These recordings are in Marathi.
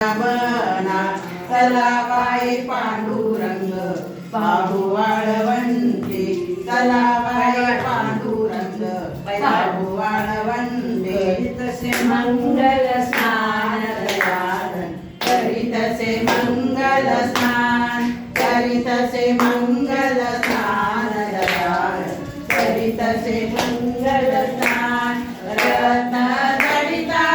बना चला बाई पांडुरंग बाबू वाळवंटी चला बाई पांडुरंग बाबू वाळवंटी तसे मंगल स्नान करीतसे मंगल स्नान करीतसे मंगल स्नान करीतसे मंगल स्नान रत्न जडिता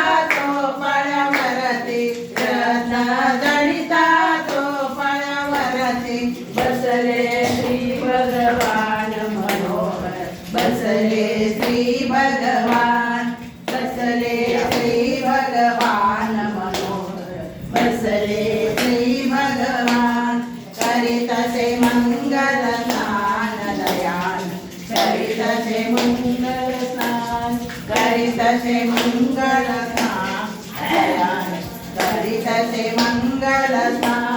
जडिता तो पळवरती बसले श्री भगवान मनोहर बसले श्री भगवान बसले श्री भगवान मनोहर बसले श्री भगवान करीतसे मंगल स्नान दयान करीतसे मंगल स्नान करीतसे मंगल स्नान दयान करीतसे मंगल स्नान